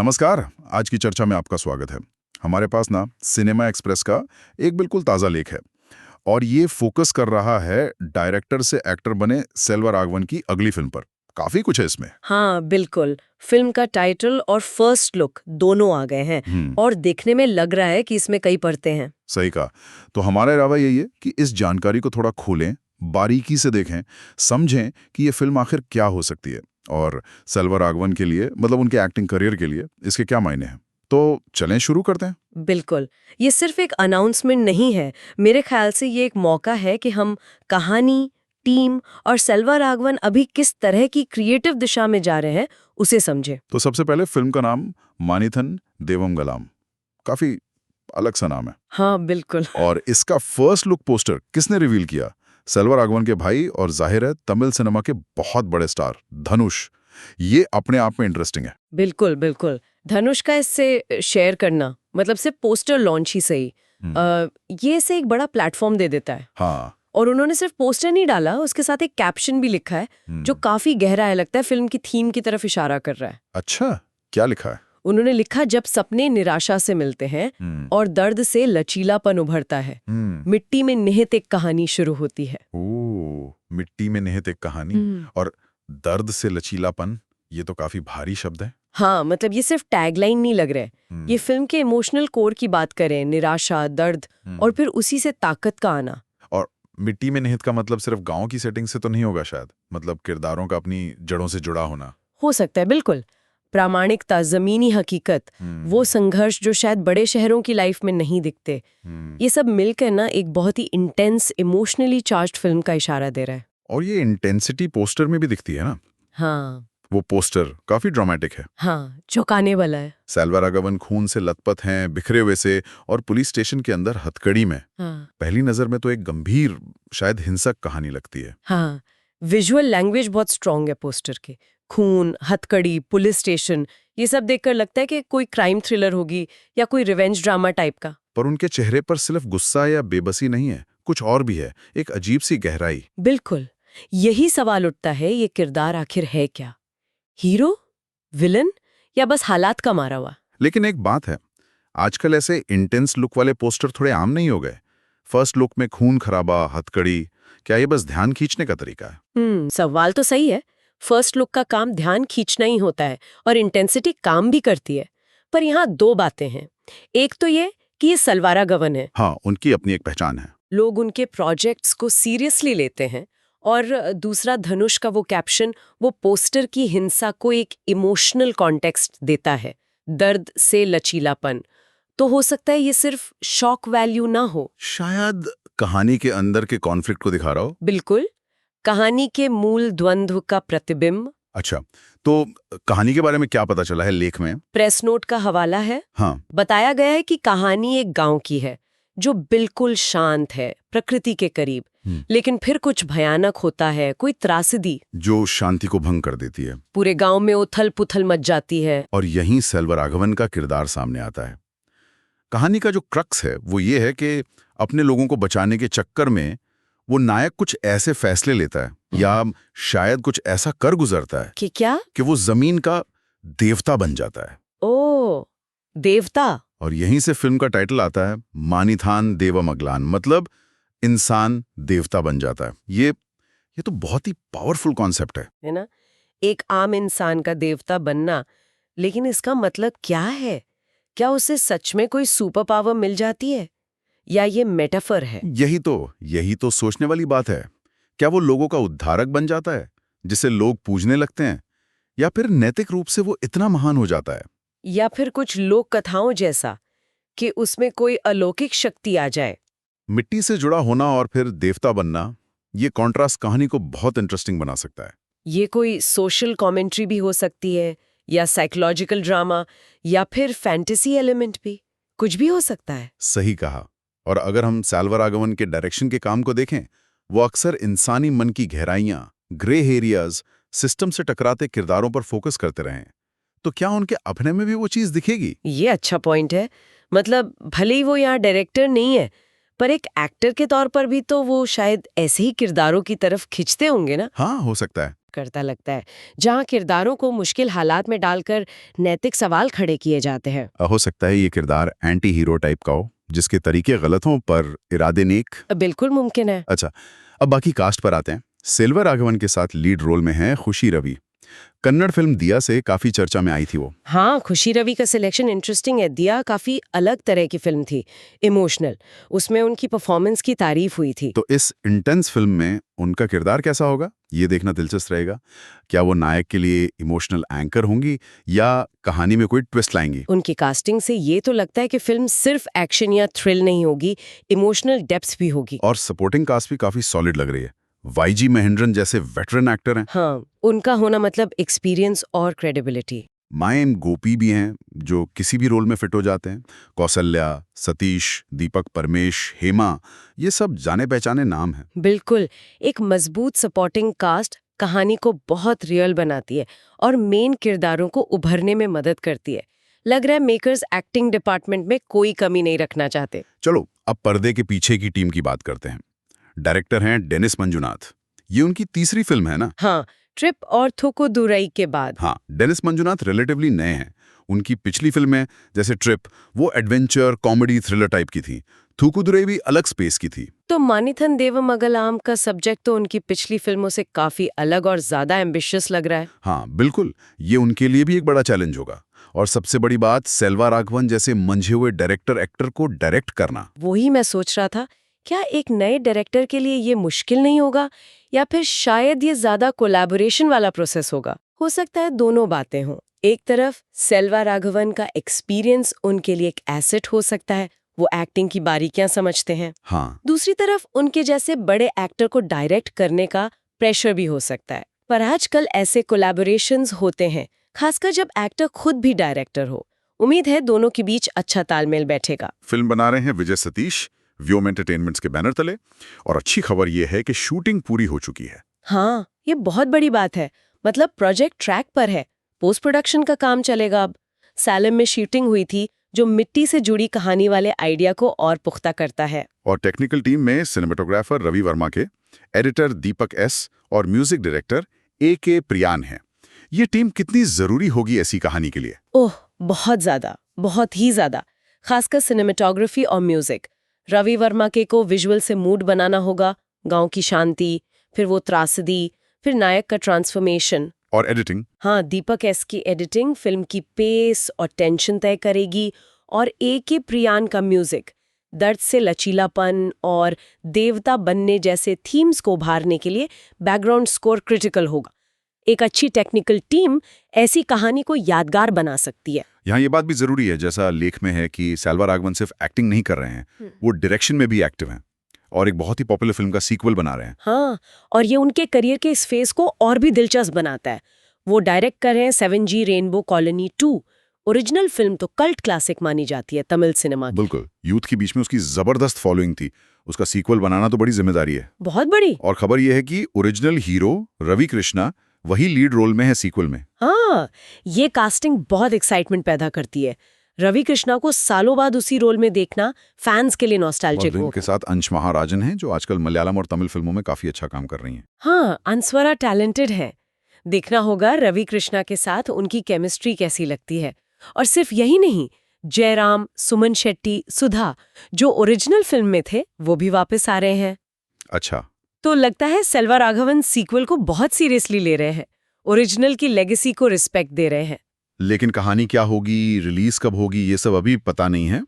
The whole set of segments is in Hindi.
नमस्कार। आज की चर्चा में आपका स्वागत है। हमारे पास ना सिनेमा एक्सप्रेस का एक बिल्कुल ताज़ा लेख है और ये फोकस कर रहा है डायरेक्टर से एक्टर बने सेल्वराघवन की अगली फिल्म पर। काफी कुछ है इसमें। हाँ बिल्कुल। फिल्म का टाइटल और फर्स्ट लुक दोनों आ गए हैं और देखने में लग रहा है कि इसमें कई परतें हैं। सही कहा। तो हमारा इरादा यही है कि इस जानकारी को थोड़ा खोलें, बारीकी से देखें, समझें कि ये फिल्म आखिर क्या हो सकती है और सेल्वराघवन के लिए, मतलब उनके एक्टिंग करियर के लिए इसके क्या मायने हैं। तो चलें शुरू करते हैं। बिल्कुल। ये सिर्फ एक अनाउंसमेंट नहीं है, मेरे ख्याल से ये एक मौका है कि हम कहानी, टीम और सेल्वराघवन अभी किस तरह की क्रिएटिव दिशा में जा रहे हैं उसे समझें। तो सबसे पहले फिल्म का नाम मानिथन देवमगलम, काफी अलग सा नाम है। हाँ बिल्कुल। और इसका फर्स्ट लुक पोस्टर किसने रिवील किया? सेल्वराघवन के भाई और जाहिर है तमिल सिनेमा के बहुत बड़े स्टार धनुष। ये अपने आप में इंटरेस्टिंग है। बिल्कुल बिल्कुल। धनुष का इससे शेयर करना, मतलब सिर्फ पोस्टर लॉन्च ही सही, ये इसे एक बड़ा प्लेटफॉर्म दे देता है। हाँ। और उन्होंने सिर्फ पोस्टर नहीं डाला, उसके साथ एक कैप्शन भी लिखा है जो काफी गहरा है, लगता है फिल्म की थीम की तरफ इशारा कर रहा है। अच्छा, क्या लिखा है? उन्होंने लिखा, जब सपने निराशा से मिलते हैं और दर्द से लचीलापन उभरता है, मिट्टी में निहित एक कहानी शुरू होती है। ओह, मिट्टी में निहित एक कहानी और दर्द से लचीलापन, ये तो काफी भारी शब्द है। हाँ, मतलब ये सिर्फ टैगलाइन नहीं लग रहा है, ये फिल्म के इमोशनल कोर की बात करें, निराशा, दर्द और फिर उसी से ताकत का आना। और मिट्टी में निहित का मतलब सिर्फ गांव की सेटिंग से तो नहीं होगा शायद, मतलब किरदारों का अपनी जड़ों से जुड़ा होना हो सकता है। बिल्कुल, प्रामाणिकता, जमीनी हकीकत, वो संघर्ष जो शायद बड़े शहरों की लाइफ में नहीं दिखते, ये सब मिलकर ना एक बहुत ही इंटेंस, इमोशनली चार्ज्ड फिल्म का इशारा दे रहा है। और ये इंटेंसिटी पोस्टर में भी दिखती है ना। हाँ, वो पोस्टर काफी ड्रामेटिक है। हाँ, चौंकाने वाला है। सेल्वराघवन खून से लथपथ हैं, बिखरे हुए से, और पुलिस स्टेशन के अंदर हथकड़ी में। हाँ, पहली नजर में तो एक गंभीर, शायद हिंसक कहानी लगती है। हाँ, विजुअल लैंग्वेज बहुत स्ट्रांग है पोस्टर के। खून, हथकड़ी, पुलिस स्टेशन, ये सब देखकर लगता है कि कोई क्राइम थ्रिलर होगी या कोई रिवेंज ड्रामा टाइप का। पर उनके चेहरे पर सिर्फ गुस्सा या बेबसी नहीं है, कुछ और भी है, एक अजीब सी गहराई। बिल्कुल, यही सवाल उठता है, ये किरदार आखिर है क्या? हीरो, विलन या बस हालात का मारा हुआ? लेकिन एक बात है, आजकल ऐसे इंटेंस लुक वाले पोस्टर थोड़े आम नहीं हो गए। फर्स्ट लुक में खून खराबा, हथकड़ी, क्या ये बस ध्यान खींचने का तरीका है? सवाल तो सही है। फर्स्ट लुक का काम ध्यान खींचना ही होता है और इंटेंसिटी काम भी करती है। पर यहाँ दो बातें हैं। एक तो ये कि ये सेल्वराघवन है। हाँ, उनकी अपनी एक पहचान है। लोग उनके प्रोजेक्ट्स को सीरियसली लेते हैं। और दूसरा, धनुष का वो कैप्शन, वो पोस्टर की हिंसा को एक इमोशनल कॉन्टेक्स्ट देता है, दर्द से लचीलापन। तो हो सकता है ये सिर्फ शॉक वैल्यू ना हो, शायद कहानी के अंदर के कॉन्फ्लिक्ट को दिखा रहा हो। बिल्कुल कहानी के मूल द्वंद्व का प्रतिबिंब। अच्छा, तो कहानी के बारे में क्या पता चला है लेख में? प्रेस नोट का हवाला है। हाँ। बताया गया है कि कहानी एक गांव की है जो बिल्कुल शांत है, प्रकृति के करीब, लेकिन फिर कुछ भयानक होता है, कोई त्रासदी जो शांति को भंग कर देती है। पूरे गांव में उथल पुथल मच जाती है। और यहीं सेल्वराघवन का किरदार सामने आता है। कहानी का जो क्रक्स है वो ये है कि अपने लोगों को बचाने के चक्कर में वो नायक कुछ ऐसे फैसले लेता है या शायद कुछ ऐसा कर गुजरता है कि क्या? कि वो जमीन का देवता बन जाता है। ओ, देवता। और यहीं से फिल्म का टाइटल आता है, मानिथान देवमगलान, मतलब इंसान देवता बन जाता है। ये तो बहुत ही पावरफुल कॉन्सेप्ट है ना, एक आम इंसान का देवता बनना। लेकिन इसका मतलब क्या है? क्या उसे सच में कोई सुपर पावर मिल जाती है या ये मेटाफर है? यही तो सोचने वाली बात है। क्या वो लोगों का उद्धारक बन जाता है जिसे लोग पूजने लगते हैं, या फिर नैतिक रूप से वो इतना महान हो जाता है, या फिर कुछ लोक कथाओं जैसा कि उसमें कोई अलौकिक शक्ति आ जाए? मिट्टी से जुड़ा होना और फिर देवता बनना, ये कॉन्ट्रास्ट कहानी को बहुत इंटरेस्टिंग बना सकता है। ये कोई सोशल कमेंट्री भी हो सकती है, या साइकोलॉजिकल ड्रामा, या फिर फैंटेसी एलिमेंट भी, कुछ भी हो सकता है। सही कहा। और अगर हम सेल्वराघवन के डायरेक्शन के काम को देखें, वो अक्सर इंसानी मन की गहराइयां, ग्रे एरियाज, सिस्टम से टकराते किरदारों पर फोकस करते रहे। तो क्या उनके अपने में भी वो चीज दिखेगी? ये अच्छा पॉइंट है। मतलब भले ही वो यहाँ डायरेक्टर नहीं है, पर एक एक्टर के तौर पर भी तो वो शायद ऐसे ही किरदारों की तरफ खिंचते होंगे ना। हाँ, हो सकता है। करता लगता है, जहाँ किरदारों को मुश्किल हालात में डालकर नैतिक सवाल खड़े किए जाते हैं। हो सकता है ये किरदार एंटी हीरो टाइप का हो, जिसके तरीके गलत हों पर इरादे नेक। बिल्कुल मुमकिन है। अच्छा, अब बाकी कास्ट पर आते हैं। सिल्वर राघवन के साथ लीड रोल में है खुशी रवि। कन्नड़ फिल्म दिया से काफी चर्चा में आई थी वो। हाँ, खुशी रवि का सिलेक्शन इंटरेस्टिंग है। दिया काफी अलग तरह की फिल्म थी, इमोशनल। उसमें उनकी परफॉर्मेंस की तारीफ हुई थी। तो इस इंटेंस फिल्म में उनका किरदार कैसा होगा, ये देखना दिलचस्प रहेगा। क्या वो नायक के लिए इमोशनल एंकर होंगी या कहानी में कोई ट्विस्ट लाएंगी? उनकी कास्टिंग से ये तो लगता है कि फिल्म सिर्फ एक्शन या थ्रिल नहीं होगी, इमोशनल डेप्थ भी होगी। और सपोर्टिंग कास्ट भी काफी सॉलिड लग रही है। वाईजी महेंद्रन जैसे वेटरन एक्टर हैं। हाँ, उनका होना मतलब एक्सपीरियंस और क्रेडिबिलिटी। मायम गोपी भी हैं जो किसी भी रोल में फिट हो जाते हैं। कौशल्या, सतीश, दीपक परमेश, हेमा, ये सब जाने पहचाने नाम हैं। बिल्कुल, एक मजबूत सपोर्टिंग कास्ट कहानी को बहुत रियल बनाती है और मेन किरदारों को उभरने में मदद करती है। लग रहा है मेकर्स एक्टिंग डिपार्टमेंट में कोई कमी नहीं रखना चाहते। चलो अब पर्दे के पीछे की टीम की बात करते हैं। डायरेक्टर हैं डेनिस मंजुनाथ। ये उनकी तीसरी फिल्म है ना? हाँ, ट्रिप और थोकोदुराई के बाद। हाँ, डेनिस मंजुनाथ रिलेटिवली नए हैं। उनकी पिछली फिल्में जैसे ट्रिप वो एडवेंचर कॉमेडी थ्रिलर टाइप की थी। थूकुदुरई भी अलग स्पेस की थी। तो मानिथन देवमगलम का सब्जेक्ट तो उनकी पिछली फिल्मों से काफी अलग और ज्यादा एम्बिशियस लग रहा है। हाँ बिल्कुल, ये उनके लिए भी एक बड़ा चैलेंज होगा। और सबसे बड़ी बात, सेल्वा राघवन जैसे मंझे हुए डायरेक्टर एक्टर को डायरेक्ट करना। वही मैं सोच रहा था, क्या एक नए डायरेक्टर के लिए ये मुश्किल नहीं होगा, या फिर शायद ये ज्यादा कोलैबोरेशन वाला प्रोसेस होगा? हो सकता है दोनों बातें हों। एक तरफ सेल्वा राघवन का एक्सपीरियंस उनके लिए एक एसेट हो सकता है, वो एक्टिंग की बारीकियां समझते हैं। हाँ, दूसरी तरफ उनके जैसे बड़े एक्टर को डायरेक्ट करने का प्रेशर भी हो सकता है। पर आजकल ऐसे कोलैबोरेशंस होते हैं, खासकर जब एक्टर खुद भी डायरेक्टर हो। उम्मीद है दोनों के बीच अच्छा तालमेल बैठेगा। फिल्म बना रहे हैं विजय सतीश, व्योम एंटरटेनमेंट्स के बैनर तले। और अच्छी खबर यह है कि शूटिंग पूरी हो चुकी है। हाँ, ये बहुत बड़ी बात है। मतलब प्रोजेक्ट ट्रैक पर है, पोस्ट प्रोडक्शन का काम चलेगा अब। सालम में शूटिंग हुई थी, जो मिट्टी से जुड़ी कहानी वाले आइडिया को और पुख्ता करता है। और टेक्निकल टीम में सिनेमेटोग्राफर रवि वर्मा के, एडिटर दीपक एस और म्यूजिक डायरेक्टर AK प्रियान हैं। ये टीम कितनी जरूरी होगी ऐसी कहानी के लिए? ओह, बहुत ज्यादा, बहुत ही ज्यादा। खासकर सिनेमेटोग्राफी और म्यूजिक। रवि वर्मा के को विजुअल से मूड बनाना होगा, गांव की शांति, फिर वो त्रासदी, फिर नायक का ट्रांसफॉर्मेशन। और एडिटिंग? हाँ, दीपक एस की एडिटिंग फिल्म की पेस और टेंशन तय करेगी। और AK प्रियान का म्यूजिक दर्द से लचीलापन और देवता बनने जैसे थीम्स को उभारने के लिए बैकग्राउंड स्कोर क्रिटिकल होगा। एक अच्छी टेक्निकल टीम ऐसी कहानी को यादगार बना सकती है। यहाँ ये बात भी जरूरी है, जैसा लेख में है, कि सेल्वा राघवन सिर्फ एक्टिंग नहीं कर रहे हैं, वो डायरेक्शन में भी एक्टिव हैं और एक बहुत ही पॉपुलर फिल्म का सीक्वल बना रहे हैं। हाँ, और ये उनके करियर के इस फेज को और भी दिलचस्प बनाता है। वो डायरेक्ट कर रहे हैं 7G rainbow colony 2। Original film तो कल्ट क्लासिक मानी जाती है तमिल सिनेमा की। बिल्कुल, यूथ के बीच में उसकी जबरदस्त फॉलोइंग थी। उसका सीक्वल बनाना तो बड़ी जिम्मेदारी है। बहुत बड़ी। और खबर यह है कि ओरिजिनल हीरो रवि कृष्णा वही लीड रोल में है सीक्वल में। हाँ, ये कास्टिंग बहुत एक्साइटमेंट पैदा करती है। रवि कृष्णा को सालों बाद उसी रोल में देखना फैंस के लिए नॉस्टैल्जिक और होगा। इनके साथ अंश महाराजन हैं, जो आजकल मलयालम और तमिल फिल्मों में काफी अच्छा काम कर रही हैं। हाँ, अंसवरा टैलेंटेड है। देखना होगा रवि कृष्णा के साथ उनकी केमिस्ट्री कैसी लगती है। और सिर्फ यही नहीं, जयराम, सुमन शेट्टी, सुधा, जो ओरिजिनल फिल्म में थे, वो भी वापस आ रहे हैं। अच्छा, तो लगता है सेल्वा राघवन सीक्वल को बहुत सीरियसली ले रहे हैं, ओरिजिनल की लेगेसी को रिस्पेक्ट दे रहे हैं। लेकिन कहानी क्या होगी, रिलीज कब होगी, ये सब अभी पता नहीं है।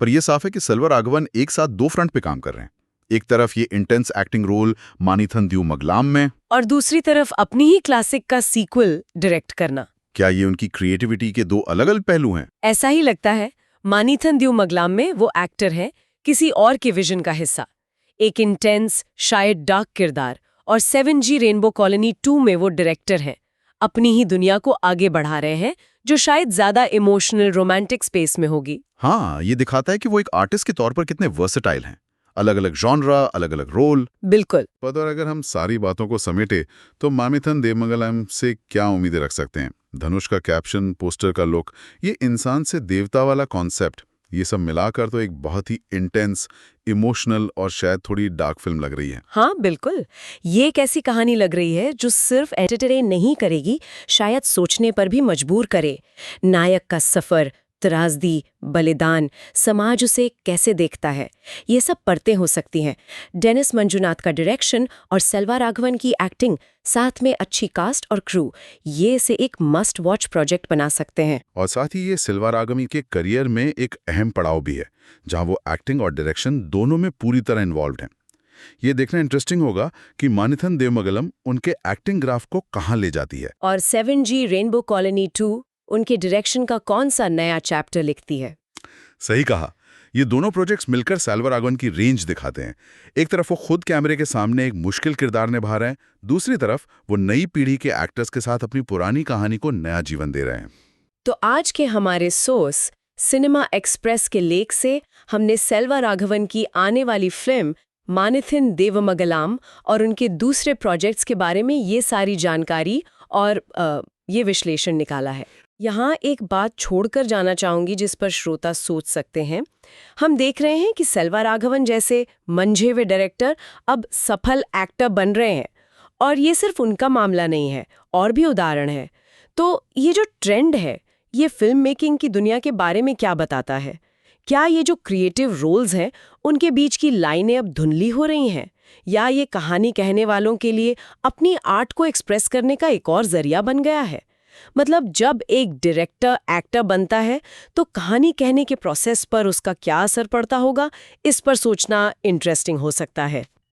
पर यह साफ है कि सेल्वा राघवन एक साथ दो फ्रंट पे काम कर रहे हैं। एक तरफ ये इंटेंस एक्टिंग रोल मानिथन दिवमगलाम में, और दूसरी तरफ अपनी ही क्लासिक का सीक्वल डायरेक्ट करना। क्या ये उनकी क्रिएटिविटी के दो अलग अलग पहलू हैं? ऐसा ही लगता है। मानिथन दिवमगलाम में वो एक्टर है, किसी और के विजन का हिस्सा, एक इंटेंस, शायद डार्क किरदार। और 7G रेनबो कॉलोनी 2 में वो डायरेक्टर हैं, अपनी ही दुनिया को आगे बढ़ा रहे हैं, जो शायद ज्यादा इमोशनल रोमांटिक स्पेस में होगी। हाँ, ये दिखाता है कि वो एक आर्टिस्ट के तौर पर कितने वर्सेटाइल हैं। अलग अलग जॉनरा, अलग अलग रोल। बिल्कुल। पर अगर हम सारी बातों को समेटे तो मानिथन देवमगलम से क्या उम्मीदें रख सकते हैं? धनुष का कैप्शन, पोस्टर का लुक, ये इंसान से देवता वाला कॉन्सेप्ट, ये सब मिलाकर तो एक बहुत ही इंटेंस, इमोशनल और शायद थोड़ी डार्क फिल्म लग रही है। हाँ बिल्कुल, ये एक ऐसी कहानी लग रही है जो सिर्फ एंटरटेन नहीं करेगी, शायद सोचने पर भी मजबूर करे। नायक का सफर, त्रासदी, बलिदान, समाज उसे कैसे देखता है, ये सब परतें हो सकती हैं। डेनिस मंजुनाथ का डायरेक्शन और सेल्वा राघवन की एक्टिंग, साथ में अच्छी कास्ट और क्रू, ये इसे एक मस्ट वॉच प्रोजेक्ट बना सकते हैं। और साथ ही ये सिल्वा राघवन के करियर में एक अहम पड़ाव भी है, जहां वो एक्टिंग और डायरेक्शन दोनों में पूरी तरह इन्वॉल्व हैं। ये देखना इंटरेस्टिंग होगा कि मानिथन देवमगलम उनके एक्टिंग ग्राफ को कहाँ ले जाती है। और 7G रेनबो कॉलोनी 2 उनके डायरेक्शन का कौन सा नया चैप्टर लिखती है। सही कहा, ये दोनों प्रोजेक्ट्स मिलकर सेल्वा राघवन की रेंज दिखाते हैं। एक तरफ वो खुद कैमरे के सामने एक मुश्किल किरदार निभा रहे हैं, दूसरी तरफ वो नई पीढ़ी के एक्टर्स के साथ अपनी पुरानी कहानी को नया जीवन दे रहे हैं। तो आज के हमारे सोर्स सिनेमा एक्सप्रेस के लेख से हमने सेल्वा राघवन की आने वाली फिल्म मानिथिन देवमगलम और उनके दूसरे प्रोजेक्ट्स के बारे में ये सारी जानकारी और ये विश्लेषण निकाला है। यहाँ एक बात छोड़कर जाना चाहूंगी जिस पर श्रोता सोच सकते हैं। हम देख रहे हैं कि सेल्वा राघवन जैसे मंझे हुए डायरेक्टर अब सफल एक्टर बन रहे हैं, और ये सिर्फ उनका मामला नहीं है, और भी उदाहरण है। तो ये जो ट्रेंड है, ये फिल्म मेकिंग की दुनिया के बारे में क्या बताता है? क्या ये जो क्रिएटिव रोल्स हैं, उनके बीच की लाइनें अब धुंधली हो रही हैं, या ये कहानी कहने वालों के लिए अपनी आर्ट को एक्सप्रेस करने का एक और जरिया बन गया है? मतलब जब एक डायरेक्टर एक्टर बनता है तो कहानी कहने के प्रोसेस पर उसका क्या असर पड़ता होगा, इस पर सोचना इंटरेस्टिंग हो सकता है।